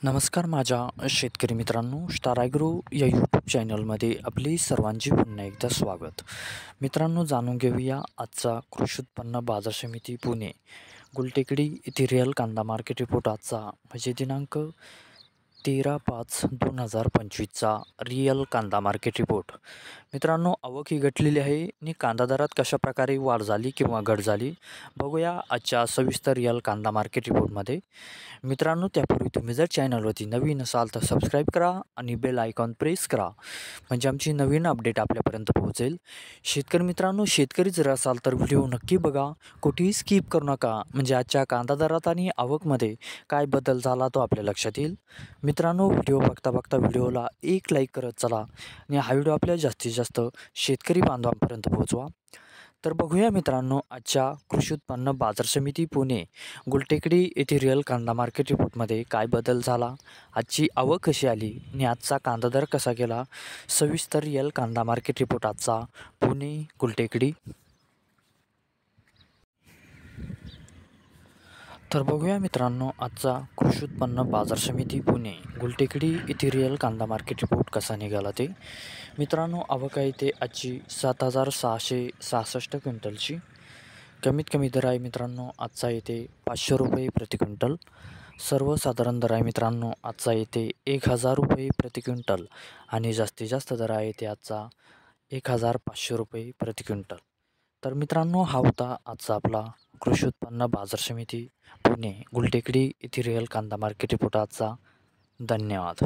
नमस्कार माझ्या शेतकरी मित्रांनो, स्टार ॲग्रो या यूट्यूब चॅनलमध्ये आपले सर्वांचे पुन्हा एकदा स्वागत. मित्रांनो, जाणून घेऊया आजचा कृषी उत्पन्न बाजार समिती पुणे गुलटेकडी येथे रिअल कांदा मार्केट रिपोर्ट आजचा म्हणजे दिनांक 13/5/2025चा रिअल कांदा मार्केट रिपोर्ट. मित्रांनो, आवक ही घटलेली आहे आणि कांदा दरात कशा प्रकारे वाढ झाली किंवा घट झाली बघूया आजच्या सविस्तर रिअल कांदा मार्केट रिपोर्टमध्ये. मित्रांनो, त्यापूर्वी तुम्ही जर चॅनलवरती नवीन असाल तर सबस्क्राईब करा आणि बेल आयकॉन प्रेस करा म्हणजे आमची नवीन अपडेट आपल्यापर्यंत पोहोचेल. शेतकरी मित्रांनो, शेतकरी जर असाल तर व्हिडिओ नक्की बघा, कुठेही स्किप करू नका म्हणजे आजच्या कांदा दरात आणि आवकमध्ये काय बदल झाला तो आपल्या लक्षात येईल. मित्रांनो, व्हिडिओ बघता बघता व्हिडिओला एक लाईक करत चला आणि हा व्हिडिओ आपल्या जास्तीत जास्त शेतकरी बांधवांपर्यंत पोहोचवा. तर बघूया मित्रांनो, आजच्या कृषी उत्पन्न बाजार समिती पुणे गुलटेकडी येथे रिअल कांदा मार्केट रिपोर्टमध्ये काय बदल झाला, आजची आवक कशी आली आणि आजचा कांदा दर कसा गेला. सविस्तर रिअल कांदा मार्केट रिपोर्ट आजचा पुणे गुलटेकडी. तर बघूया मित्रांनो, आजचा कृषी उत्पन्न बाजार समिती पुणे गुलटेकडी येथे रिअल कांदा मार्केट रिपोर्ट कसा निघाला ते. मित्रांनो, आवक आहे ते आजची 7,666 क्विंटलची. कमीत कमी दर आहे मित्रांनो आजचा येते 500 रुपये प्रति क्विंटल. सर्वसाधारण दर आहे मित्रांनो आजचा येते 1,000 रुपये प्रति क्विंटल आणि जास्तीत जास्त दर आहे ते आजचा 1,500 रुपये प्रति क्विंटल. तर मित्रांनो, हा होता आजचा आपला कृषी उत्पन्न बाजार समिती पुणे गुलटेकडी येथे रिअल कांदा मार्केट रिपोर्ट आजचा. धन्यवाद.